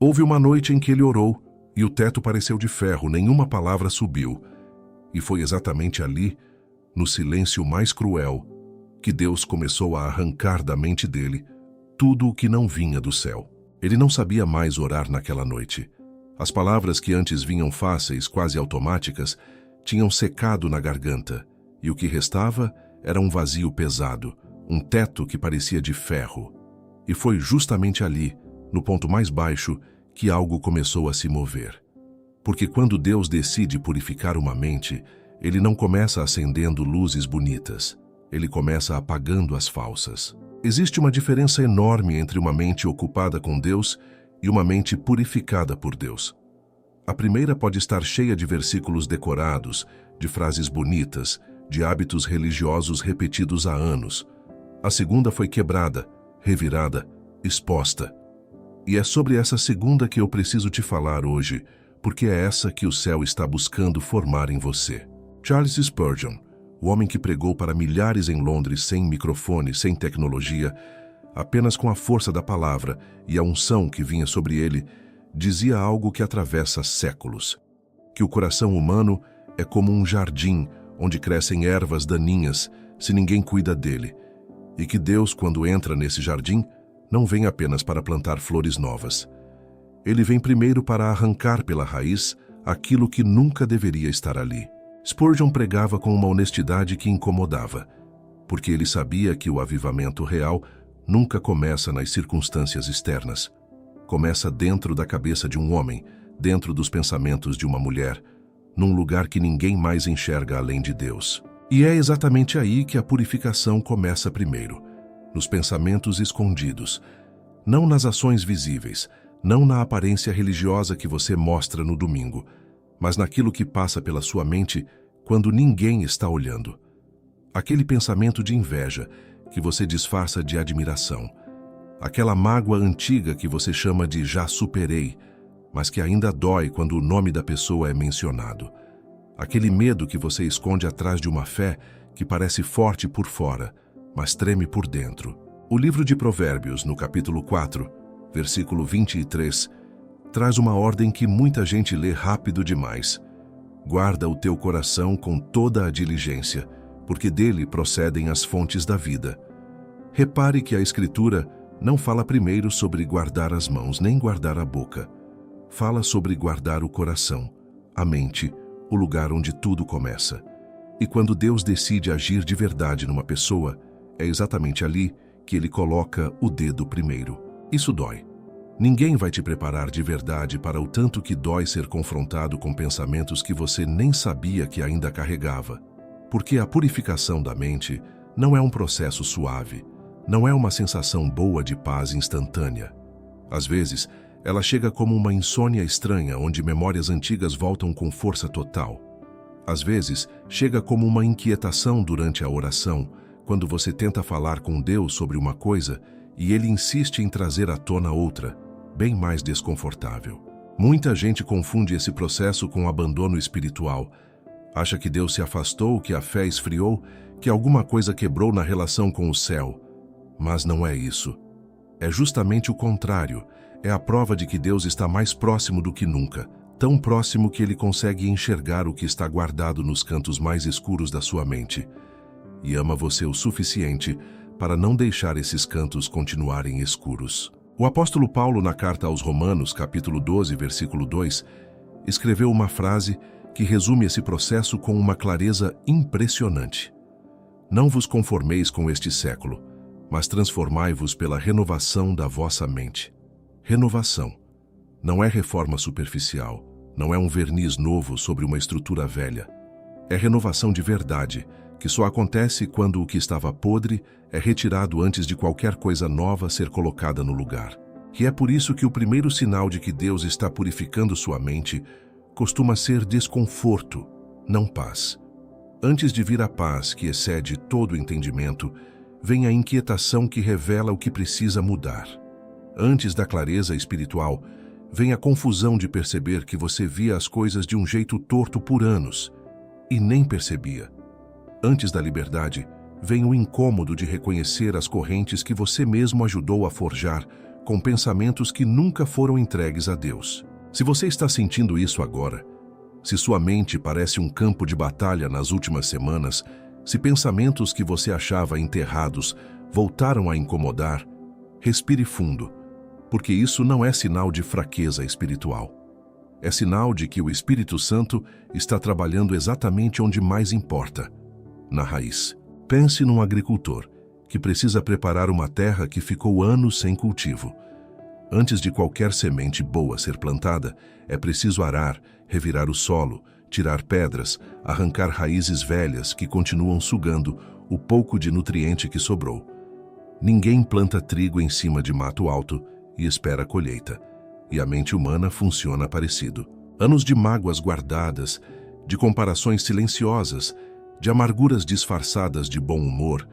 Houve uma noite em que ele orou, e o teto pareceu de ferro, nenhuma palavra subiu. E foi exatamente ali, no silêncio mais cruel, que Deus começou a arrancar da mente dele tudo o que não vinha do céu. Ele não sabia mais orar naquela noite. As palavras que antes vinham fáceis, quase automáticas, tinham secado na garganta, e o que restava era um vazio pesado, um teto que parecia de ferro. E foi justamente ali, no ponto mais baixo, que algo começou a se mover. Porque quando Deus decide purificar uma mente, Ele não começa acendendo luzes bonitas. Ele começa apagando as falsas. Existe uma diferença enorme entre uma mente ocupada com Deus e uma mente purificada por Deus. A primeira pode estar cheia de versículos decorados, de frases bonitas, de hábitos religiosos repetidos há anos. A segunda foi quebrada, revirada, exposta. E é sobre essa segunda que eu preciso te falar hoje, porque é essa que o céu está buscando formar em você. Charles Spurgeon, o homem que pregou para milhares em Londres sem microfone, sem tecnologia, apenas com a força da palavra e a unção que vinha sobre ele, dizia algo que atravessa séculos: que o coração humano é como um jardim onde crescem ervas daninhas se ninguém cuida dele, e que Deus, quando entra nesse jardim, não vem apenas para plantar flores novas. Ele vem primeiro para arrancar pela raiz aquilo que nunca deveria estar ali. Spurgeon pregava com uma honestidade que incomodava, porque ele sabia que o avivamento real nunca começa nas circunstâncias externas. Começa dentro da cabeça de um homem, dentro dos pensamentos de uma mulher, num lugar que ninguém mais enxerga além de Deus. E é exatamente aí que a purificação começa primeiro, nos pensamentos escondidos, não nas ações visíveis, não na aparência religiosa que você mostra no domingo, mas naquilo que passa pela sua mente quando ninguém está olhando. Aquele pensamento de inveja que você disfarça de admiração. Aquela mágoa antiga que você chama de já superei, mas que ainda dói quando o nome da pessoa é mencionado. Aquele medo que você esconde atrás de uma fé que parece forte por fora, mas treme por dentro. O livro de Provérbios, no capítulo 4, versículo 23, traz uma ordem que muita gente lê rápido demais. Guarda o teu coração com toda a diligência, porque dele procedem as fontes da vida. Repare que a Escritura não fala primeiro sobre guardar as mãos, nem guardar a boca. Fala sobre guardar o coração, a mente, o lugar onde tudo começa. E quando Deus decide agir de verdade numa pessoa, é exatamente ali que Ele coloca o dedo primeiro. Isso dói. Ninguém vai te preparar de verdade para o tanto que dói ser confrontado com pensamentos que você nem sabia que ainda carregava. Porque a purificação da mente não é um processo suave, não é uma sensação boa de paz instantânea. Às vezes, ela chega como uma insônia estranha, onde memórias antigas voltam com força total. Às vezes, chega como uma inquietação durante a oração, quando você tenta falar com Deus sobre uma coisa e Ele insiste em trazer à tona outra, bem mais desconfortável. Muita gente confunde esse processo com abandono espiritual. Acha que Deus se afastou, que a fé esfriou, que alguma coisa quebrou na relação com o céu. Mas não é isso. É justamente o contrário. É a prova de que Deus está mais próximo do que nunca, tão próximo que Ele consegue enxergar o que está guardado nos cantos mais escuros da sua mente. E ama você o suficiente para não deixar esses cantos continuarem escuros. O apóstolo Paulo, na carta aos Romanos, capítulo 12, versículo 2, escreveu uma frase que resume esse processo com uma clareza impressionante. Não vos conformeis com este século, mas transformai-vos pela renovação da vossa mente. Renovação. Não é reforma superficial, não é um verniz novo sobre uma estrutura velha. É renovação de verdade, que só acontece quando o que estava podre é retirado antes de qualquer coisa nova ser colocada no lugar. E é por isso que o primeiro sinal de que Deus está purificando sua mente costuma ser desconforto, não paz. Antes de vir a paz que excede todo o entendimento, vem a inquietação que revela o que precisa mudar. Antes da clareza espiritual, vem a confusão de perceber que você via as coisas de um jeito torto por anos e nem percebia. Antes da liberdade, vem o incômodo de reconhecer as correntes que você mesmo ajudou a forjar com pensamentos que nunca foram entregues a Deus. Se você está sentindo isso agora, se sua mente parece um campo de batalha nas últimas semanas, se pensamentos que você achava enterrados voltaram a incomodar, respire fundo, porque isso não é sinal de fraqueza espiritual. É sinal de que o Espírito Santo está trabalhando exatamente onde mais importa, na raiz. Pense num agricultor que precisa preparar uma terra que ficou anos sem cultivo. Antes de qualquer semente boa ser plantada, é preciso arar, revirar o solo, tirar pedras, arrancar raízes velhas que continuam sugando o pouco de nutriente que sobrou. Ninguém planta trigo em cima de mato alto e espera a colheita. E a mente humana funciona parecido. Anos de mágoas guardadas, de comparações silenciosas, de amarguras disfarçadas de bom humor,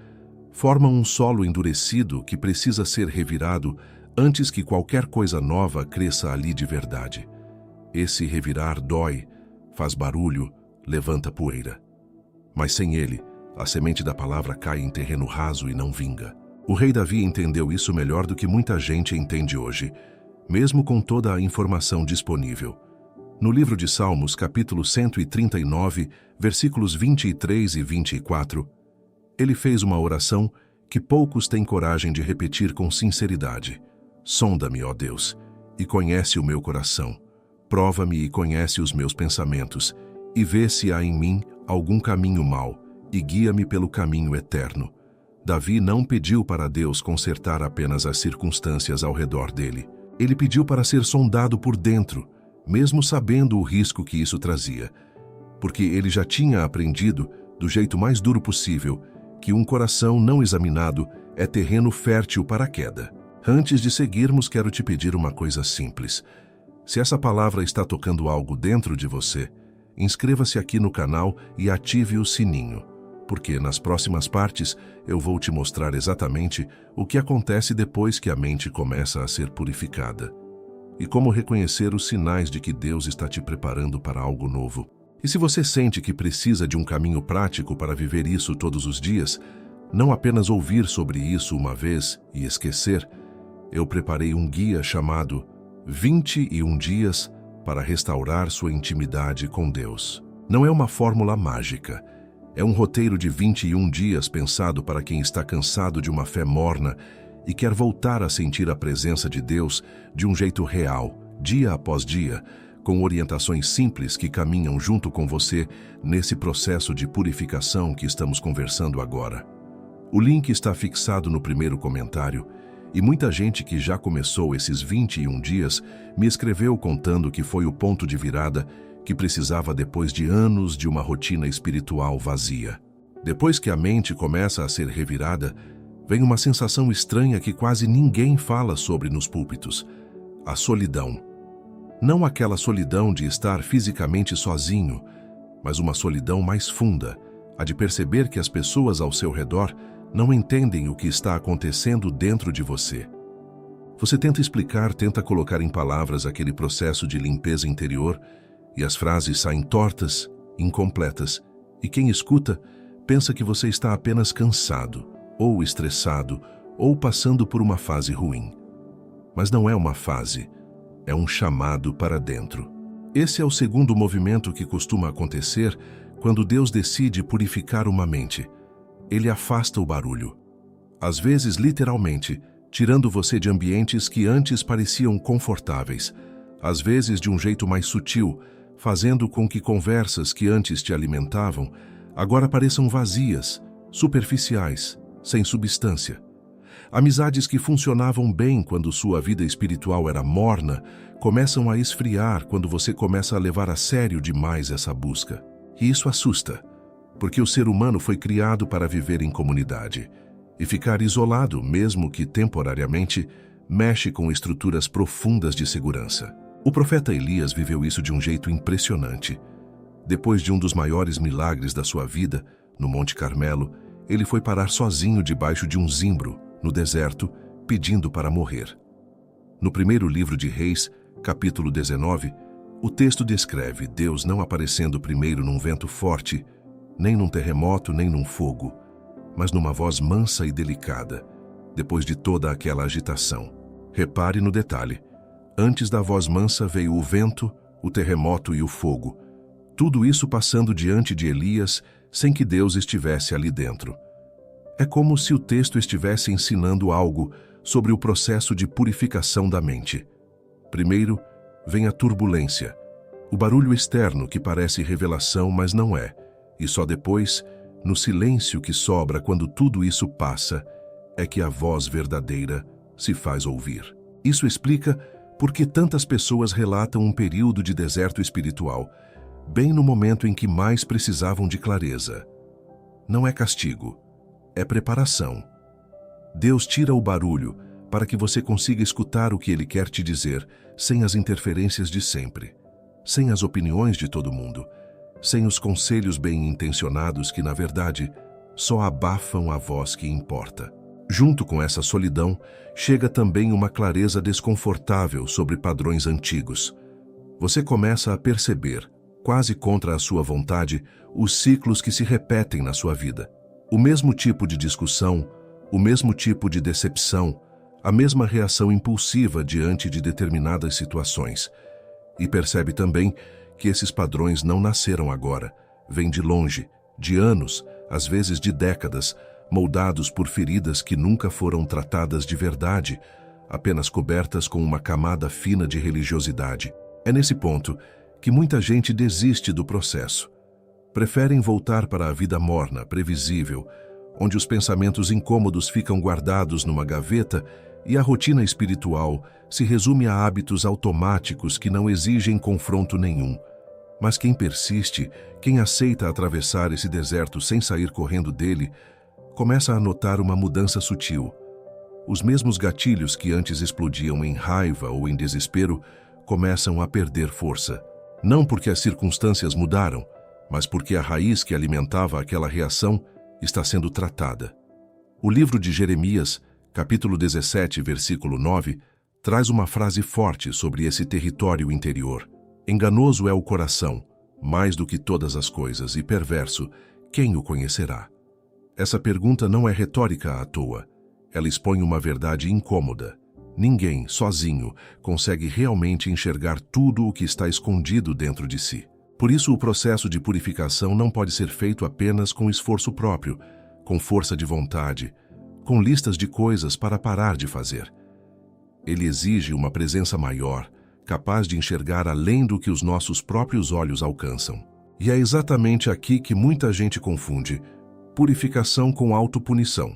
formam um solo endurecido que precisa ser revirado antes que qualquer coisa nova cresça ali de verdade. Esse revirar dói, faz barulho, levanta poeira. Mas sem ele, a semente da palavra cai em terreno raso e não vinga. O rei Davi entendeu isso melhor do que muita gente entende hoje, mesmo com toda a informação disponível. No livro de Salmos, capítulo 139, versículos 23 e 24, ele fez uma oração que poucos têm coragem de repetir com sinceridade. Sonda-me, ó Deus, e conhece o meu coração. Prova-me e conhece os meus pensamentos, e vê se há em mim algum caminho mau, e guia-me pelo caminho eterno. Davi não pediu para Deus consertar apenas as circunstâncias ao redor dele. Ele pediu para ser sondado por dentro, mesmo sabendo o risco que isso trazia, porque ele já tinha aprendido, do jeito mais duro possível, que um coração não examinado é terreno fértil para a queda. Antes de seguirmos, quero te pedir uma coisa simples. Se essa palavra está tocando algo dentro de você, inscreva-se aqui no canal e ative o sininho, porque nas próximas partes eu vou te mostrar exatamente o que acontece depois que a mente começa a ser purificada e como reconhecer os sinais de que Deus está te preparando para algo novo. E se você sente que precisa de um caminho prático para viver isso todos os dias, não apenas ouvir sobre isso uma vez e esquecer, eu preparei um guia chamado 21 Dias para Restaurar Sua Intimidade com Deus. Não é uma fórmula mágica, é um roteiro de 21 dias pensado para quem está cansado de uma fé morna e quer voltar a sentir a presença de Deus de um jeito real, dia após dia, com orientações simples que caminham junto com você nesse processo de purificação que estamos conversando agora. O link está fixado no primeiro comentário e muita gente que já começou esses 21 dias me escreveu contando que foi o ponto de virada que precisava depois de anos de uma rotina espiritual vazia. Depois que a mente começa a ser revirada, vem uma sensação estranha que quase ninguém fala sobre nos púlpitos: a solidão. Não aquela solidão de estar fisicamente sozinho, mas uma solidão mais funda, a de perceber que as pessoas ao seu redor não entendem o que está acontecendo dentro de você. Você tenta explicar, tenta colocar em palavras aquele processo de limpeza interior e as frases saem tortas, incompletas, e quem escuta pensa que você está apenas cansado, ou estressado, ou passando por uma fase ruim. Mas não é uma fase, é um chamado para dentro. Esse é o segundo movimento que costuma acontecer quando Deus decide purificar uma mente. Ele afasta o barulho. Às vezes, literalmente, tirando você de ambientes que antes pareciam confortáveis. Às vezes, de um jeito mais sutil, fazendo com que conversas que antes te alimentavam agora pareçam vazias, superficiais, sem substância. Amizades que funcionavam bem quando sua vida espiritual era morna, começam a esfriar quando você começa a levar a sério demais essa busca. E isso assusta, porque o ser humano foi criado para viver em comunidade. E ficar isolado, mesmo que temporariamente, mexe com estruturas profundas de segurança. O profeta Elias viveu isso de um jeito impressionante. Depois de um dos maiores milagres da sua vida, no Monte Carmelo, ele foi parar sozinho debaixo de um zimbro, no deserto, pedindo para morrer. No primeiro livro de Reis, capítulo 19, o texto descreve Deus não aparecendo primeiro num vento forte, nem num terremoto, nem num fogo, mas numa voz mansa e delicada, depois de toda aquela agitação. Repare no detalhe. Antes da voz mansa veio o vento, o terremoto e o fogo. Tudo isso passando diante de Elias sem que Deus estivesse ali dentro. É como se o texto estivesse ensinando algo sobre o processo de purificação da mente. Primeiro, vem a turbulência, o barulho externo que parece revelação, mas não é. E só depois, no silêncio que sobra quando tudo isso passa, é que a voz verdadeira se faz ouvir. Isso explica por que tantas pessoas relatam um período de deserto espiritual, bem no momento em que mais precisavam de clareza. Não é castigo, é preparação. Deus tira o barulho para que você consiga escutar o que Ele quer te dizer, sem as interferências de sempre, sem as opiniões de todo mundo, sem os conselhos bem-intencionados que, na verdade, só abafam a voz que importa. Junto com essa solidão, chega também uma clareza desconfortável sobre padrões antigos. Você começa a perceber, quase contra a sua vontade, os ciclos que se repetem na sua vida. O mesmo tipo de discussão, o mesmo tipo de decepção, a mesma reação impulsiva diante de determinadas situações. E percebe também que esses padrões não nasceram agora, vêm de longe, de anos, às vezes de décadas, moldados por feridas que nunca foram tratadas de verdade, apenas cobertas com uma camada fina de religiosidade. É nesse ponto que muita gente desiste do processo. Preferem voltar para a vida morna, previsível, onde os pensamentos incômodos ficam guardados numa gaveta e a rotina espiritual se resume a hábitos automáticos que não exigem confronto nenhum. Mas quem persiste, quem aceita atravessar esse deserto sem sair correndo dele, começa a notar uma mudança sutil. Os mesmos gatilhos que antes explodiam em raiva ou em desespero começam a perder força. Não porque as circunstâncias mudaram, mas porque a raiz que alimentava aquela reação está sendo tratada. O livro de Jeremias, capítulo 17, versículo 9, traz uma frase forte sobre esse território interior. Enganoso é o coração, mais do que todas as coisas, e perverso, quem o conhecerá? Essa pergunta não é retórica à toa. Ela expõe uma verdade incômoda. Ninguém, sozinho, consegue realmente enxergar tudo o que está escondido dentro de si. Por isso, o processo de purificação não pode ser feito apenas com esforço próprio, com força de vontade, com listas de coisas para parar de fazer. Ele exige uma presença maior, capaz de enxergar além do que os nossos próprios olhos alcançam. E é exatamente aqui que muita gente confunde purificação com autopunição.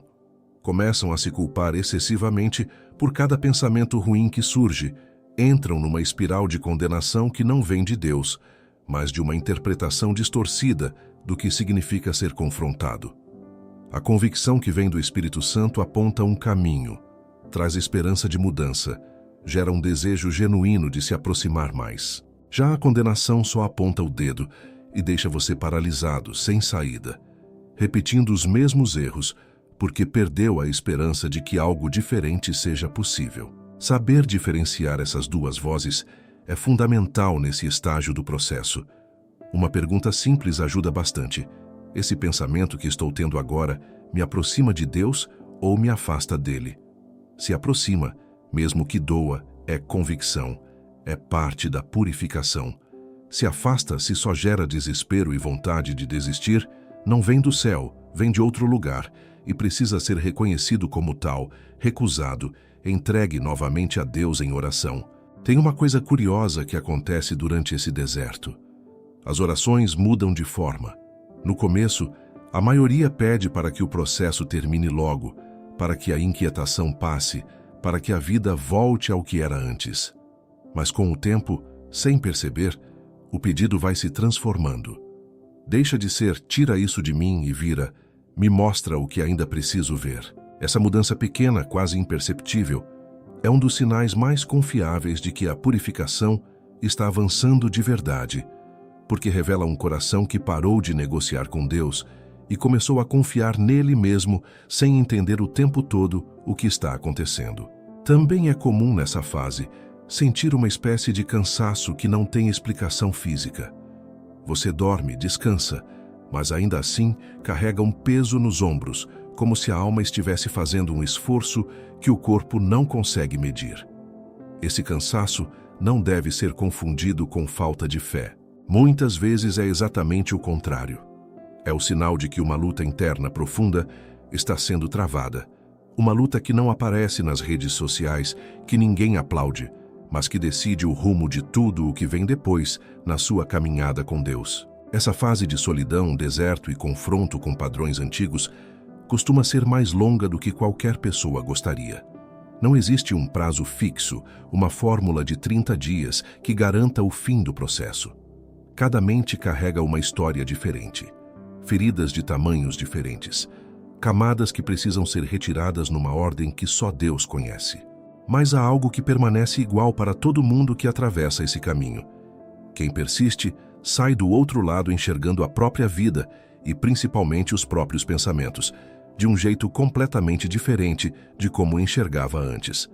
Começam a se culpar excessivamente por cada pensamento ruim que surge, entram numa espiral de condenação que não vem de Deus, mas de uma interpretação distorcida do que significa ser confrontado. A convicção que vem do Espírito Santo aponta um caminho, traz esperança de mudança, gera um desejo genuíno de se aproximar mais. Já a condenação só aponta o dedo e deixa você paralisado, sem saída, repetindo os mesmos erros, porque perdeu a esperança de que algo diferente seja possível. Saber diferenciar essas duas vozes é fundamental nesse estágio do processo. Uma pergunta simples ajuda bastante. Esse pensamento que estou tendo agora me aproxima de Deus ou me afasta dele? Se aproxima, mesmo que doa, é convicção, é parte da purificação. Se afasta, se só gera desespero e vontade de desistir, não vem do céu, vem de outro lugar e precisa ser reconhecido como tal, recusado, entregue novamente a Deus em oração. Tem uma coisa curiosa que acontece durante esse deserto. As orações mudam de forma. No começo, a maioria pede para que o processo termine logo, para que a inquietação passe, para que a vida volte ao que era antes. Mas com o tempo, sem perceber, o pedido vai se transformando. Deixa de ser "tira isso de mim" e vira "me mostra o que ainda preciso ver". Essa mudança pequena, quase imperceptível, é um dos sinais mais confiáveis de que a purificação está avançando de verdade, porque revela um coração que parou de negociar com Deus e começou a confiar nele mesmo sem entender o tempo todo o que está acontecendo. Também é comum nessa fase sentir uma espécie de cansaço que não tem explicação física. Você dorme, descansa, mas ainda assim carrega um peso nos ombros, como se a alma estivesse fazendo um esforço que o corpo não consegue medir. Esse cansaço não deve ser confundido com falta de fé. Muitas vezes é exatamente o contrário. É o sinal de que uma luta interna profunda está sendo travada. Uma luta que não aparece nas redes sociais, que ninguém aplaude, mas que decide o rumo de tudo o que vem depois na sua caminhada com Deus. Essa fase de solidão, deserto e confronto com padrões antigos costuma ser mais longa do que qualquer pessoa gostaria. Não existe um prazo fixo, uma fórmula de 30 dias que garanta o fim do processo. Cada mente carrega uma história diferente, feridas de tamanhos diferentes, camadas que precisam ser retiradas numa ordem que só Deus conhece. Mas há algo que permanece igual para todo mundo que atravessa esse caminho. Quem persiste sai do outro lado enxergando a própria vida e principalmente os próprios pensamentos, de um jeito completamente diferente de como enxergava antes.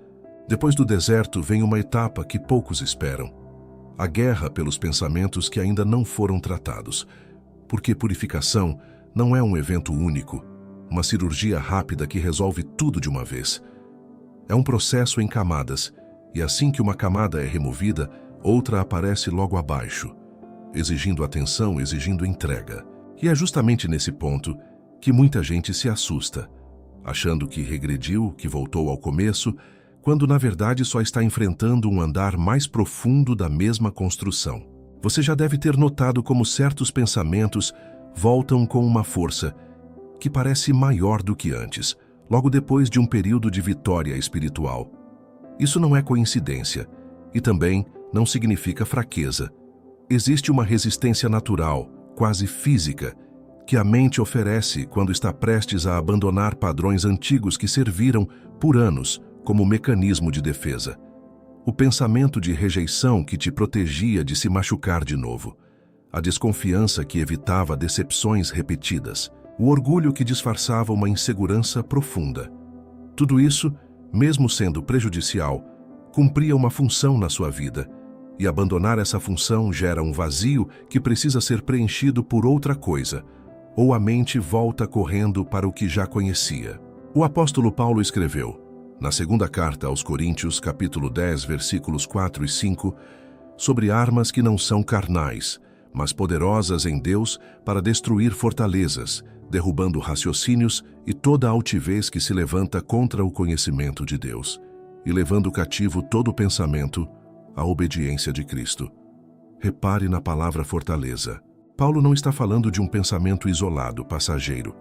Depois do deserto vem uma etapa que poucos esperam: a guerra pelos pensamentos que ainda não foram tratados. Porque purificação não é um evento único, uma cirurgia rápida que resolve tudo de uma vez. É um processo em camadas, e assim que uma camada é removida, outra aparece logo abaixo, exigindo atenção, exigindo entrega. E é justamente nesse ponto que muita gente se assusta, achando que regrediu, que voltou ao começo, quando na verdade só está enfrentando um andar mais profundo da mesma construção. Você já deve ter notado como certos pensamentos voltam com uma força que parece maior do que antes, logo depois de um período de vitória espiritual. Isso não é coincidência e também não significa fraqueza. Existe uma resistência natural, quase física, que a mente oferece quando está prestes a abandonar padrões antigos que serviram por anos como mecanismo de defesa. O pensamento de rejeição que te protegia de se machucar de novo, a desconfiança que evitava decepções repetidas, o orgulho que disfarçava uma insegurança profunda. Tudo isso, mesmo sendo prejudicial, cumpria uma função na sua vida, e abandonar essa função gera um vazio que precisa ser preenchido por outra coisa, ou a mente volta correndo para o que já conhecia. O apóstolo Paulo escreveu, na segunda carta aos Coríntios, capítulo 10, versículos 4 e 5, sobre armas que não são carnais, mas poderosas em Deus para destruir fortalezas, derrubando raciocínios e toda altivez que se levanta contra o conhecimento de Deus, e levando cativo todo pensamento à obediência de Cristo. Repare na palavra fortaleza. Paulo não está falando de um pensamento isolado, passageiro,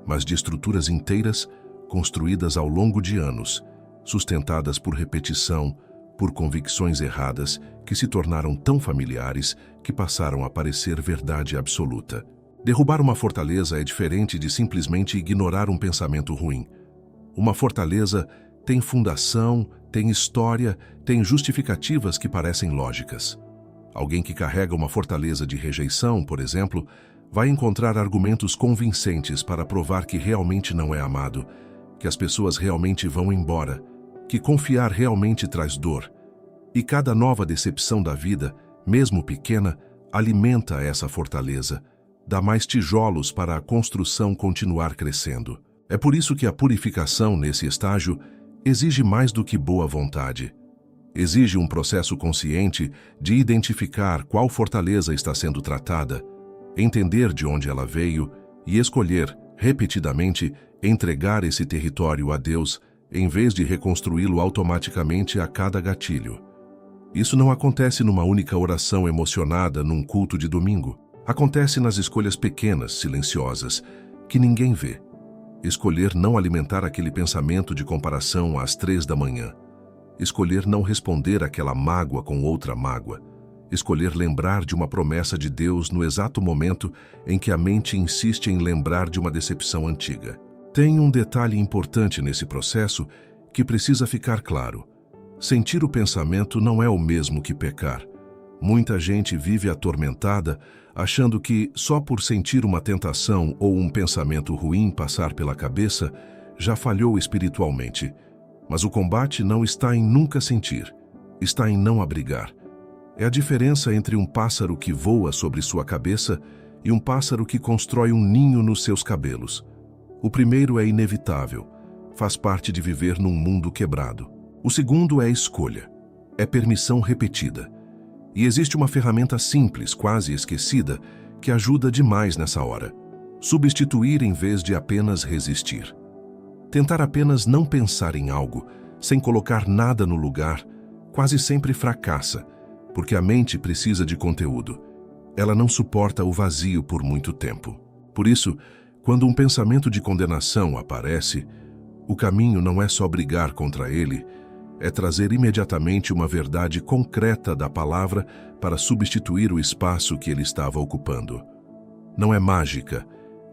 mas de estruturas inteiras construídas ao longo de anos, sustentadas por repetição, por convicções erradas que se tornaram tão familiares que passaram a parecer verdade absoluta. Derrubar uma fortaleza é diferente de simplesmente ignorar um pensamento ruim. Uma fortaleza tem fundação, tem história, tem justificativas que parecem lógicas. Alguém que carrega uma fortaleza de rejeição, por exemplo, vai encontrar argumentos convincentes para provar que realmente não é amado, que as pessoas realmente vão embora, que confiar realmente traz dor. E cada nova decepção da vida, mesmo pequena, alimenta essa fortaleza, dá mais tijolos para a construção continuar crescendo. É por isso que a purificação nesse estágio exige mais do que boa vontade. Exige um processo consciente de identificar qual fortaleza está sendo tratada, entender de onde ela veio e escolher, repetidamente, entregar esse território a Deus em vez de reconstruí-lo automaticamente a cada gatilho. Isso não acontece numa única oração emocionada num culto de domingo. Acontece nas escolhas pequenas, silenciosas, que ninguém vê. Escolher não alimentar aquele pensamento de comparação às 3 da manhã. Escolher não responder àquela mágoa com outra mágoa. Escolher lembrar de uma promessa de Deus no exato momento em que a mente insiste em lembrar de uma decepção antiga. Tem um detalhe importante nesse processo que precisa ficar claro. Sentir o pensamento não é o mesmo que pecar. Muita gente vive atormentada, achando que só por sentir uma tentação ou um pensamento ruim passar pela cabeça, já falhou espiritualmente. Mas o combate não está em nunca sentir, está em não abrigar. É a diferença entre um pássaro que voa sobre sua cabeça e um pássaro que constrói um ninho nos seus cabelos. O primeiro é inevitável, faz parte de viver num mundo quebrado. O segundo é escolha. É permissão repetida. E existe uma ferramenta simples, quase esquecida, que ajuda demais nessa hora. Substituir em vez de apenas resistir. Tentar apenas não pensar em algo, sem colocar nada no lugar, quase sempre fracassa, porque a mente precisa de conteúdo. Ela não suporta o vazio por muito tempo. Por isso, quando um pensamento de condenação aparece, o caminho não é só brigar contra ele, é trazer imediatamente uma verdade concreta da palavra para substituir o espaço que ele estava ocupando. Não é mágica,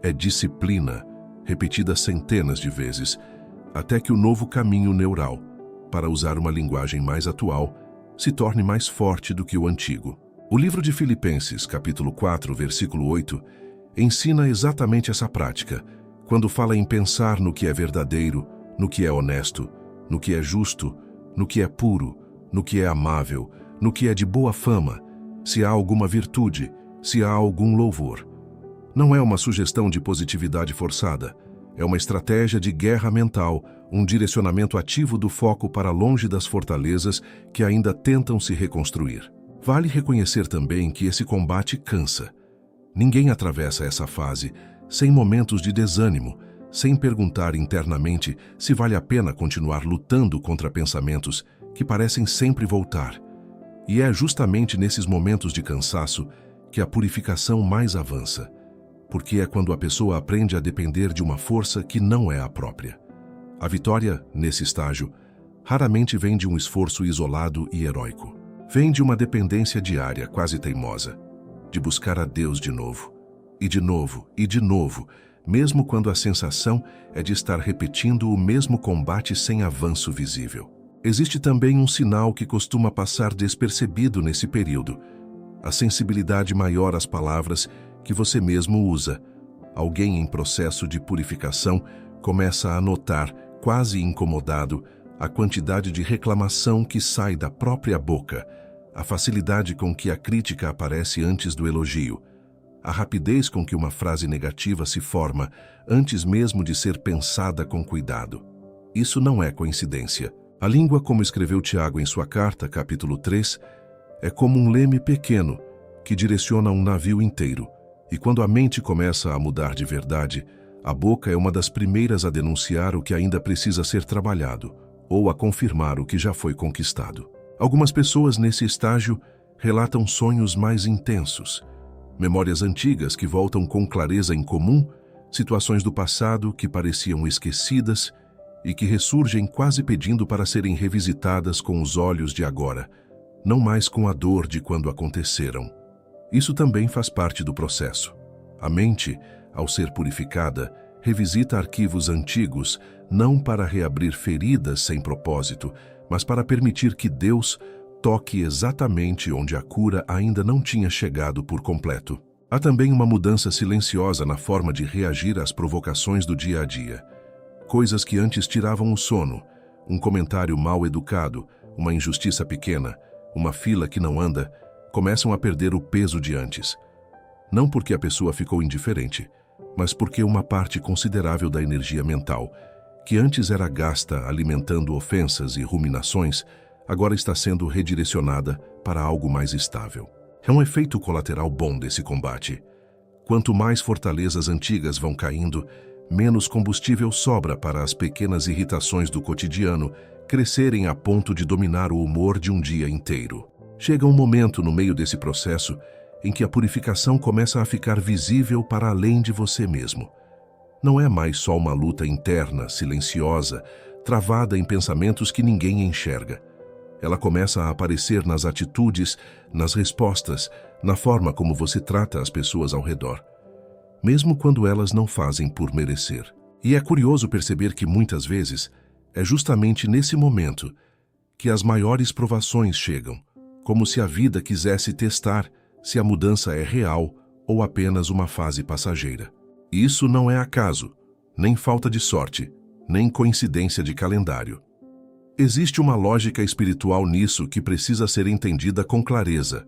é disciplina, repetida centenas de vezes, até que o novo caminho neural, para usar uma linguagem mais atual, se torne mais forte do que o antigo. O livro de Filipenses, capítulo 4, versículo 8, ensina exatamente essa prática, quando fala em pensar no que é verdadeiro, no que é honesto, no que é justo, no que é puro, no que é amável, no que é de boa fama, se há alguma virtude, se há algum louvor. Não é uma sugestão de positividade forçada, é uma estratégia de guerra mental, um direcionamento ativo do foco para longe das fortalezas que ainda tentam se reconstruir. Vale reconhecer também que esse combate cansa. Ninguém atravessa essa fase sem momentos de desânimo, sem perguntar internamente se vale a pena continuar lutando contra pensamentos que parecem sempre voltar. E é justamente nesses momentos de cansaço que a purificação mais avança, porque é quando a pessoa aprende a depender de uma força que não é a própria. A vitória, nesse estágio, raramente vem de um esforço isolado e heróico. Vem de uma dependência diária, quase teimosa, de buscar a Deus de novo, e de novo, e de novo, mesmo quando a sensação é de estar repetindo o mesmo combate sem avanço visível. Existe também um sinal que costuma passar despercebido nesse período: a sensibilidade maior às palavras que você mesmo usa. Alguém em processo de purificação começa a notar, quase incomodado, a quantidade de reclamação que sai da própria boca, a facilidade com que a crítica aparece antes do elogio, a rapidez com que uma frase negativa se forma antes mesmo de ser pensada com cuidado. Isso não é coincidência. A língua, como escreveu Tiago em sua carta, capítulo 3, é como um leme pequeno que direciona um navio inteiro. E quando a mente começa a mudar de verdade, a boca é uma das primeiras a denunciar o que ainda precisa ser trabalhado, ou a confirmar o que já foi conquistado. Algumas pessoas nesse estágio relatam sonhos mais intensos, memórias antigas que voltam com clareza em comum, situações do passado que pareciam esquecidas e que ressurgem quase pedindo para serem revisitadas com os olhos de agora, não mais com a dor de quando aconteceram. Isso também faz parte do processo. A mente, ao ser purificada, revisita arquivos antigos não para reabrir feridas sem propósito, mas para permitir que Deus toque exatamente onde a cura ainda não tinha chegado por completo. Há também uma mudança silenciosa na forma de reagir às provocações do dia a dia. Coisas que antes tiravam o sono, um comentário mal educado, uma injustiça pequena, uma fila que não anda, começam a perder o peso de antes. Não porque a pessoa ficou indiferente, mas porque uma parte considerável da energia mental, que antes era gasta alimentando ofensas e ruminações, agora está sendo redirecionada para algo mais estável. É um efeito colateral bom desse combate. Quanto mais fortalezas antigas vão caindo, menos combustível sobra para as pequenas irritações do cotidiano crescerem a ponto de dominar o humor de um dia inteiro. Chega um momento no meio desse processo em que a purificação começa a ficar visível para além de você mesmo. Não é mais só uma luta interna, silenciosa, travada em pensamentos que ninguém enxerga. Ela começa a aparecer nas atitudes, nas respostas, na forma como você trata as pessoas ao redor, mesmo quando elas não fazem por merecer. E é curioso perceber que muitas vezes é justamente nesse momento que as maiores provações chegam, como se a vida quisesse testar se a mudança é real ou apenas uma fase passageira. Isso não é acaso, nem falta de sorte, nem coincidência de calendário. Existe uma lógica espiritual nisso que precisa ser entendida com clareza.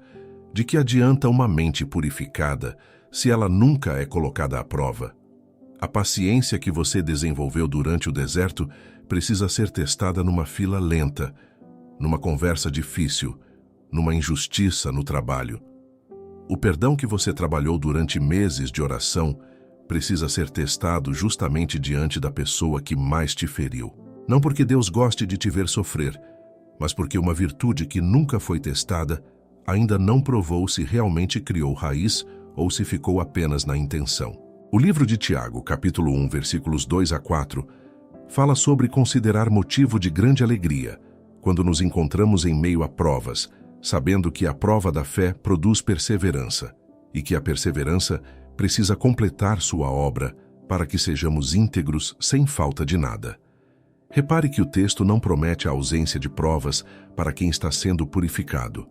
De que adianta uma mente purificada se ela nunca é colocada à prova? A paciência que você desenvolveu durante o deserto precisa ser testada numa fila lenta, numa conversa difícil, numa injustiça no trabalho. O perdão que você trabalhou durante meses de oração precisa ser testado justamente diante da pessoa que mais te feriu. Não porque Deus goste de te ver sofrer, mas porque uma virtude que nunca foi testada ainda não provou se realmente criou raiz ou se ficou apenas na intenção. O livro de Tiago, capítulo 1, versículos 2 a 4, fala sobre considerar motivo de grande alegria quando nos encontramos em meio a provas, sabendo que a prova da fé produz perseverança e que a perseverança precisa completar sua obra para que sejamos íntegros sem falta de nada. Repare que o texto não promete a ausência de provas para quem está sendo purificado.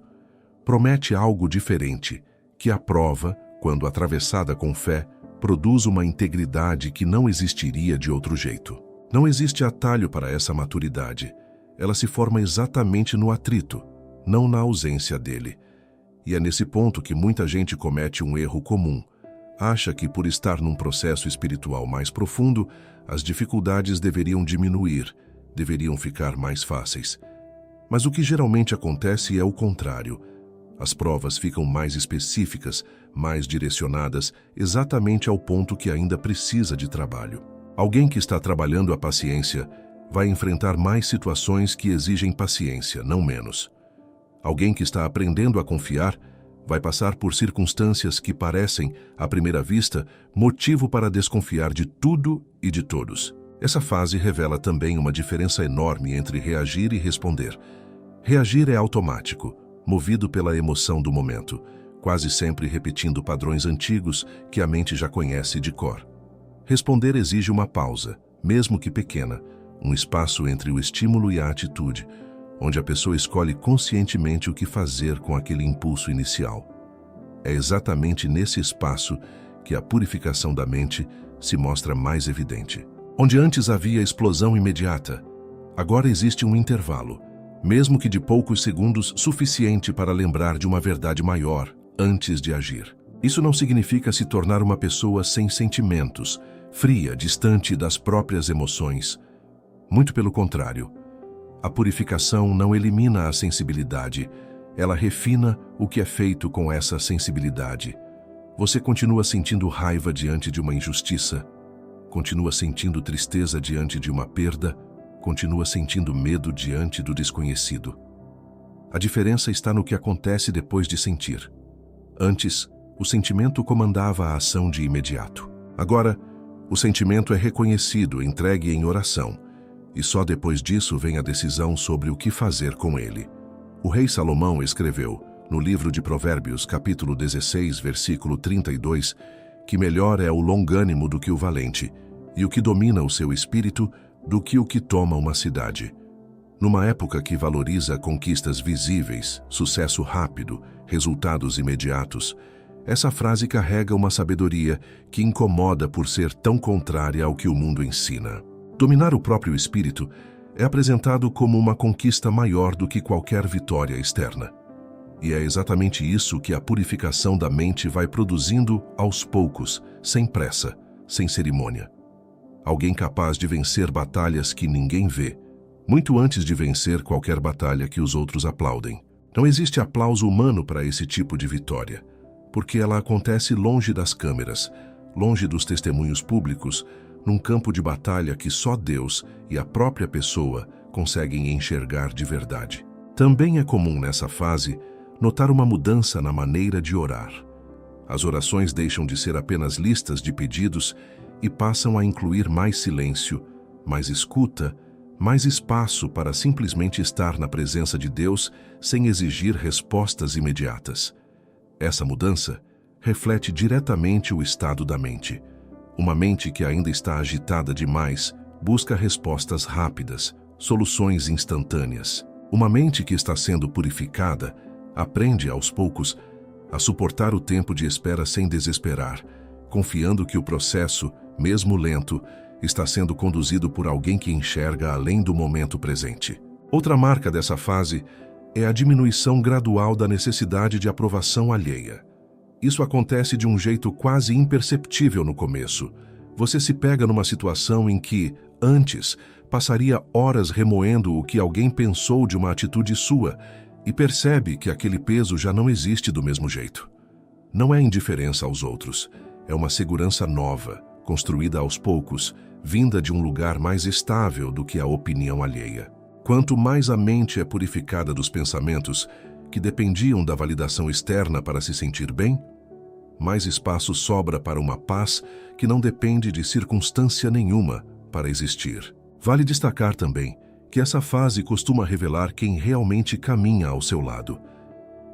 Promete algo diferente, que a prova, quando atravessada com fé, produz uma integridade que não existiria de outro jeito. Não existe atalho para essa maturidade. Ela se forma exatamente no atrito, não na ausência dele. E é nesse ponto que muita gente comete um erro comum. Acha que por estar num processo espiritual mais profundo, as dificuldades deveriam diminuir, deveriam ficar mais fáceis. Mas o que geralmente acontece é o contrário. As provas ficam mais específicas, mais direcionadas, exatamente ao ponto que ainda precisa de trabalho. Alguém que está trabalhando a paciência vai enfrentar mais situações que exigem paciência, não menos. Alguém que está aprendendo a confiar vai passar por circunstâncias que parecem, à primeira vista, motivo para desconfiar de tudo e de todos. Essa fase revela também uma diferença enorme entre reagir e responder. Reagir é automático, movido pela emoção do momento, quase sempre repetindo padrões antigos que a mente já conhece de cor. Responder exige uma pausa, mesmo que pequena, um espaço entre o estímulo e a atitude, onde a pessoa escolhe conscientemente o que fazer com aquele impulso inicial. É exatamente nesse espaço que a purificação da mente se mostra mais evidente. Onde antes havia explosão imediata, agora existe um intervalo, mesmo que de poucos segundos, suficiente para lembrar de uma verdade maior antes de agir. Isso não significa se tornar uma pessoa sem sentimentos, fria, distante das próprias emoções. Muito pelo contrário. A purificação não elimina a sensibilidade, ela refina o que é feito com essa sensibilidade. Você continua sentindo raiva diante de uma injustiça, continua sentindo tristeza diante de uma perda, continua sentindo medo diante do desconhecido. A diferença está no que acontece depois de sentir. Antes, o sentimento comandava a ação de imediato. Agora, o sentimento é reconhecido, entregue em oração, e só depois disso vem a decisão sobre o que fazer com ele. O rei Salomão escreveu, no livro de Provérbios, capítulo 16, versículo 32, que melhor é o longânimo do que o valente, e o que domina o seu espírito do que o que toma uma cidade. Numa época que valoriza conquistas visíveis, sucesso rápido, resultados imediatos, essa frase carrega uma sabedoria que incomoda por ser tão contrária ao que o mundo ensina. Dominar o próprio espírito é apresentado como uma conquista maior do que qualquer vitória externa. E é exatamente isso que a purificação da mente vai produzindo aos poucos, sem pressa, sem cerimônia. Alguém capaz de vencer batalhas que ninguém vê, muito antes de vencer qualquer batalha que os outros aplaudem. Não existe aplauso humano para esse tipo de vitória, porque ela acontece longe das câmeras, longe dos testemunhos públicos, num campo de batalha que só Deus e a própria pessoa conseguem enxergar de verdade. Também é comum nessa fase notar uma mudança na maneira de orar. As orações deixam de ser apenas listas de pedidos e passam a incluir mais silêncio, mais escuta, mais espaço para simplesmente estar na presença de Deus sem exigir respostas imediatas. Essa mudança reflete diretamente o estado da mente. Uma mente que ainda está agitada demais busca respostas rápidas, soluções instantâneas. Uma mente que está sendo purificada aprende, aos poucos, a suportar o tempo de espera sem desesperar, confiando que o processo, mesmo lento, está sendo conduzido por alguém que enxerga além do momento presente. Outra marca dessa fase é a diminuição gradual da necessidade de aprovação alheia. Isso acontece de um jeito quase imperceptível no começo, Você se pega numa situação em que, antes, passaria horas remoendo o que alguém pensou de uma atitude sua e percebe que aquele peso já não existe do mesmo jeito. Não é indiferença aos outros, é uma segurança nova, construída aos poucos, vinda de um lugar mais estável do que a opinião alheia. Quanto mais a mente é purificada dos pensamentos que dependiam da validação externa para se sentir bem, mais espaço sobra para uma paz que não depende de circunstância nenhuma para existir. Vale destacar também que essa fase costuma revelar quem realmente caminha ao seu lado.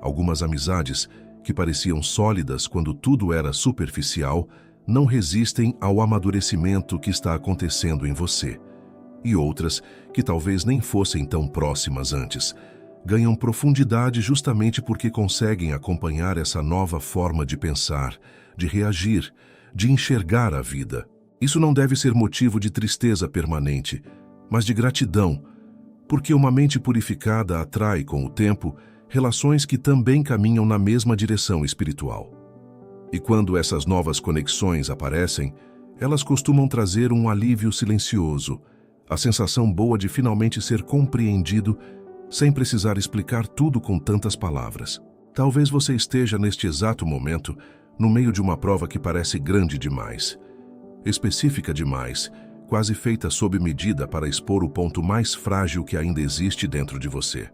Algumas amizades, que pareciam sólidas quando tudo era superficial, não resistem ao amadurecimento que está acontecendo em você. E outras, que talvez nem fossem tão próximas antes, ganham profundidade justamente porque conseguem acompanhar essa nova forma de pensar, de reagir, de enxergar a vida. Isso não deve ser motivo de tristeza permanente, mas de gratidão, porque uma mente purificada atrai, com o tempo, relações que também caminham na mesma direção espiritual. E quando essas novas conexões aparecem, elas costumam trazer um alívio silencioso, a sensação boa de finalmente ser compreendido sem precisar explicar tudo com tantas palavras. Talvez você esteja neste exato momento no meio de uma prova que parece grande demais, específica demais, quase feita sob medida para expor o ponto mais frágil que ainda existe dentro de você.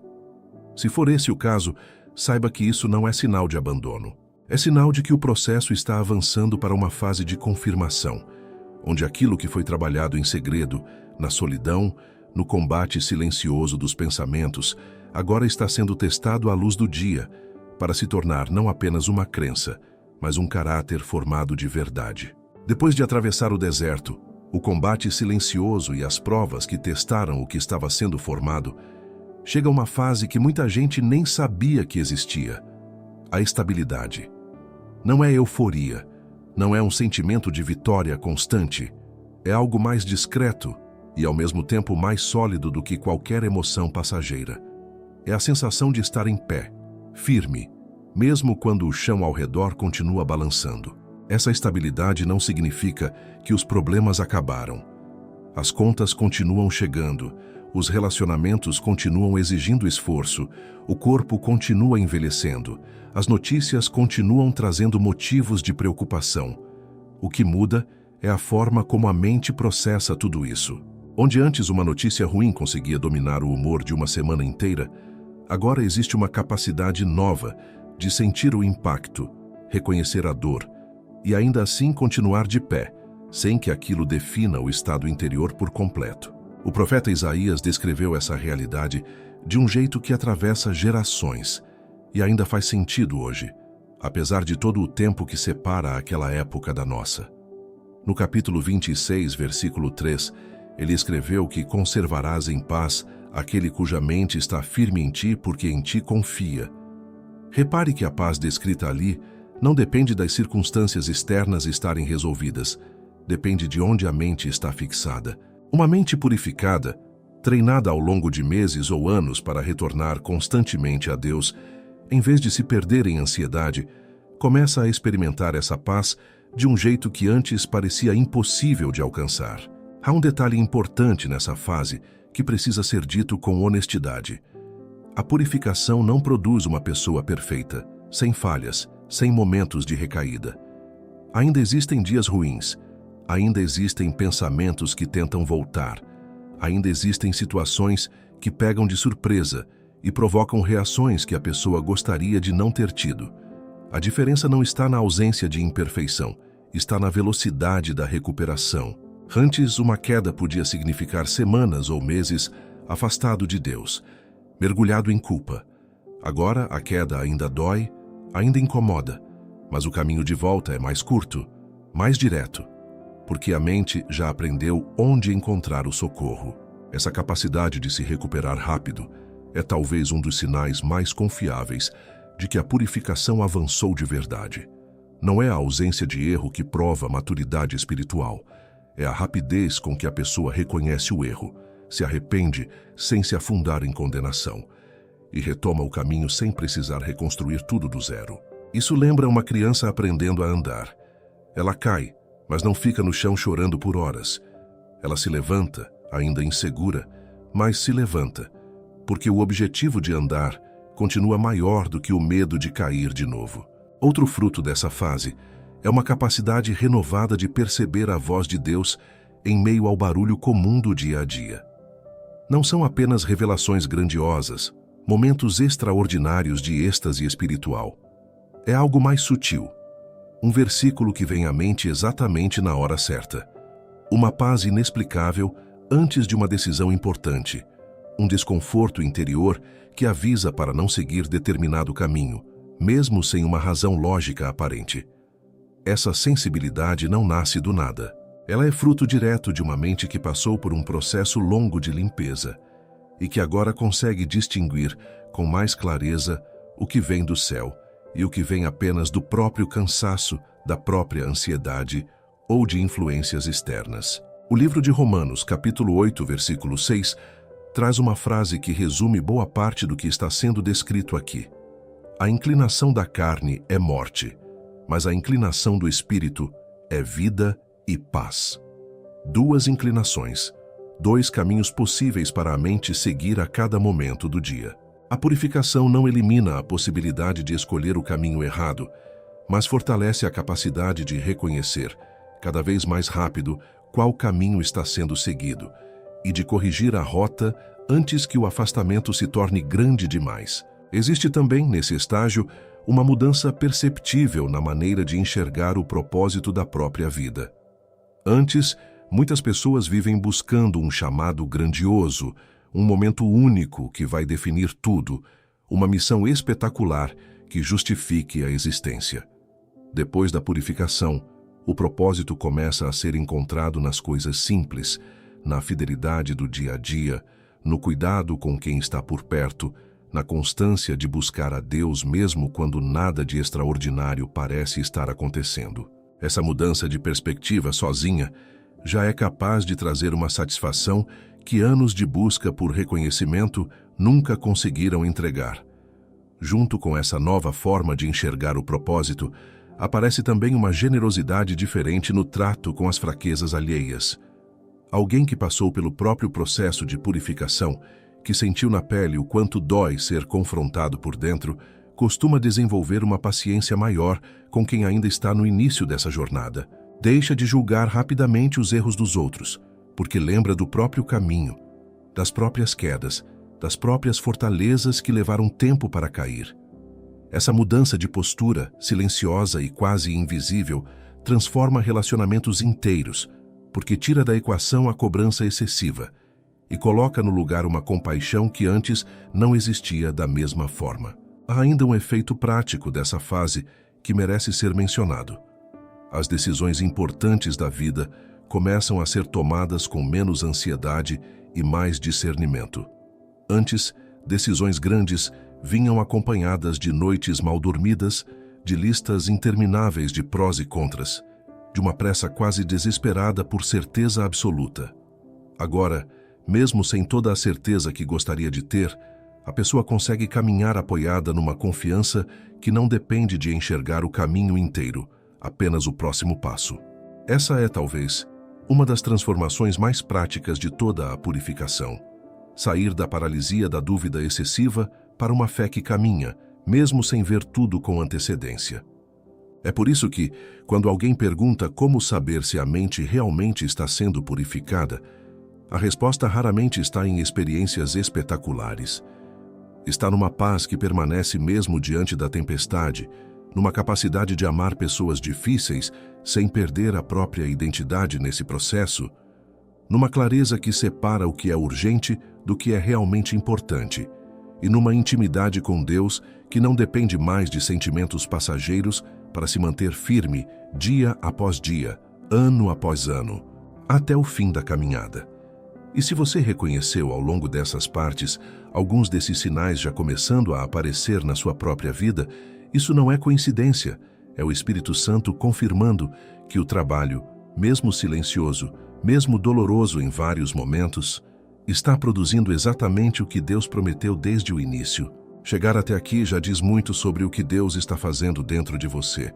Se for esse o caso, saiba que isso não é sinal de abandono. É sinal de que o processo está avançando para uma fase de confirmação, onde aquilo que foi trabalhado em segredo, na solidão, no combate silencioso dos pensamentos, agora está sendo testado à luz do dia, para se tornar não apenas uma crença, mas um caráter formado de verdade. Depois de atravessar o deserto, o combate silencioso e as provas que testaram o que estava sendo formado, chega uma fase que muita gente nem sabia que existia: a estabilidade. Não é euforia, não é um sentimento de vitória constante, é algo mais discreto e ao mesmo tempo mais sólido do que qualquer emoção passageira. É a sensação de estar em pé, firme, mesmo quando o chão ao redor continua balançando. Essa estabilidade não significa que os problemas acabaram. As contas continuam chegando, os relacionamentos continuam exigindo esforço, o corpo continua envelhecendo, as notícias continuam trazendo motivos de preocupação. O que muda é a forma como a mente processa tudo isso. Onde antes uma notícia ruim conseguia dominar o humor de uma semana inteira, agora existe uma capacidade nova de sentir o impacto, reconhecer a dor e ainda assim continuar de pé, sem que aquilo defina o estado interior por completo. O profeta Isaías descreveu essa realidade de um jeito que atravessa gerações e ainda faz sentido hoje, apesar de todo o tempo que separa aquela época da nossa. No capítulo 26, versículo 3, ele escreveu que conservarás em paz aquele cuja mente está firme em ti porque em ti confia. Repare que a paz descrita ali não depende das circunstâncias externas estarem resolvidas, depende de onde a mente está fixada. Uma mente purificada, treinada ao longo de meses ou anos para retornar constantemente a Deus, em vez de se perder em ansiedade, começa a experimentar essa paz de um jeito que antes parecia impossível de alcançar. Há um detalhe importante nessa fase que precisa ser dito com honestidade. A purificação não produz uma pessoa perfeita, sem falhas, sem momentos de recaída. Ainda existem dias ruins, ainda existem pensamentos que tentam voltar, ainda existem situações que pegam de surpresa e provocam reações que a pessoa gostaria de não ter tido. A diferença não está na ausência de imperfeição, está na velocidade da recuperação. Antes, uma queda podia significar semanas ou meses afastado de Deus, mergulhado em culpa. Agora, a queda ainda dói, ainda incomoda, mas o caminho de volta é mais curto, mais direto, porque a mente já aprendeu onde encontrar o socorro. Essa capacidade de se recuperar rápido é talvez um dos sinais mais confiáveis de que a purificação avançou de verdade. Não é a ausência de erro que prova maturidade espiritual, é a rapidez com que a pessoa reconhece o erro, se arrepende sem se afundar em condenação e retoma o caminho sem precisar reconstruir tudo do zero. Isso lembra uma criança aprendendo a andar. Ela cai, Mas não fica no chão chorando por horas. Ela se levanta, ainda insegura, mas se levanta, porque o objetivo de andar continua maior do que o medo de cair de novo. Outro fruto dessa fase é uma capacidade renovada de perceber a voz de Deus em meio ao barulho comum do dia a dia. Não são apenas revelações grandiosas, momentos extraordinários de êxtase espiritual. É algo mais sutil. Um versículo que vem à mente exatamente na hora certa. Uma paz inexplicável antes de uma decisão importante. Um desconforto interior que avisa para não seguir determinado caminho, mesmo sem uma razão lógica aparente. Essa sensibilidade não nasce do nada. Ela é fruto direto de uma mente que passou por um processo longo de limpeza e que agora consegue distinguir com mais clareza o que vem do céu e o que vem apenas do próprio cansaço, da própria ansiedade ou de influências externas. O livro de Romanos, capítulo 8, versículo 6, traz uma frase que resume boa parte do que está sendo descrito aqui. A inclinação da carne é morte, mas a inclinação do espírito é vida e paz. Duas inclinações, dois caminhos possíveis para a mente seguir a cada momento do dia. A purificação não elimina a possibilidade de escolher o caminho errado, mas fortalece a capacidade de reconhecer, cada vez mais rápido, qual caminho está sendo seguido e de corrigir a rota antes que o afastamento se torne grande demais. Existe também, nesse estágio, uma mudança perceptível na maneira de enxergar o propósito da própria vida. Antes, muitas pessoas vivem buscando um chamado grandioso, um momento único que vai definir tudo, uma missão espetacular que justifique a existência. Depois da purificação, o propósito começa a ser encontrado nas coisas simples, na fidelidade do dia a dia, no cuidado com quem está por perto, na constância de buscar a Deus mesmo quando nada de extraordinário parece estar acontecendo. Essa mudança de perspectiva sozinha já é capaz de trazer uma satisfação que anos de busca por reconhecimento nunca conseguiram entregar. Junto com essa nova forma de enxergar o propósito, aparece também uma generosidade diferente no trato com as fraquezas alheias. Alguém que passou pelo próprio processo de purificação, que sentiu na pele o quanto dói ser confrontado por dentro, costuma desenvolver uma paciência maior com quem ainda está no início dessa jornada. Deixa de julgar rapidamente os erros dos outros, porque lembra do próprio caminho, das próprias quedas, das próprias fortalezas que levaram tempo para cair. Essa mudança de postura, silenciosa e quase invisível, transforma relacionamentos inteiros, porque tira da equação a cobrança excessiva e coloca no lugar uma compaixão que antes não existia da mesma forma. Há ainda um efeito prático dessa fase que merece ser mencionado. As decisões importantes da vida começam a ser tomadas com menos ansiedade e mais discernimento. Antes, decisões grandes vinham acompanhadas de noites mal dormidas, de listas intermináveis de prós e contras, de uma pressa quase desesperada por certeza absoluta. Agora, mesmo sem toda a certeza que gostaria de ter, a pessoa consegue caminhar apoiada numa confiança que não depende de enxergar o caminho inteiro, apenas o próximo passo. Essa é, talvez, uma das transformações mais práticas de toda a purificação. Sair da paralisia da dúvida excessiva para uma fé que caminha, mesmo sem ver tudo com antecedência. É por isso que, quando alguém pergunta como saber se a mente realmente está sendo purificada, a resposta raramente está em experiências espetaculares. Está numa paz que permanece mesmo diante da tempestade, numa capacidade de amar pessoas difíceis sem perder a própria identidade nesse processo, numa clareza que separa o que é urgente do que é realmente importante, e numa intimidade com Deus que não depende mais de sentimentos passageiros para se manter firme dia após dia, ano após ano, até o fim da caminhada. E se você reconheceu ao longo dessas partes alguns desses sinais já começando a aparecer na sua própria vida, isso não é coincidência, é o Espírito Santo confirmando que o trabalho, mesmo silencioso, mesmo doloroso em vários momentos, está produzindo exatamente o que Deus prometeu desde o início. Chegar até aqui já diz muito sobre o que Deus está fazendo dentro de você.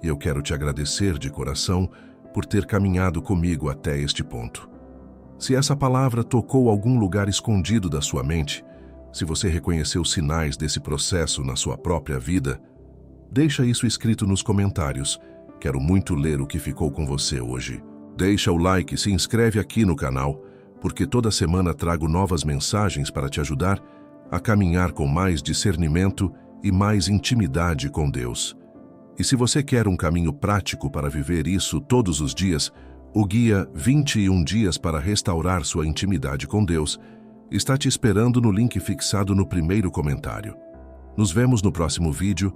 E eu quero te agradecer de coração por ter caminhado comigo até este ponto. Se essa palavra tocou algum lugar escondido da sua mente, se você reconheceu sinais desse processo na sua própria vida, deixa isso escrito nos comentários. Quero muito ler o que ficou com você hoje. Deixa o like e se inscreve aqui no canal, porque toda semana trago novas mensagens para te ajudar a caminhar com mais discernimento e mais intimidade com Deus. E se você quer um caminho prático para viver isso todos os dias, o guia 21 dias para restaurar sua intimidade com Deus está te esperando no link fixado no primeiro comentário. Nos vemos no próximo vídeo.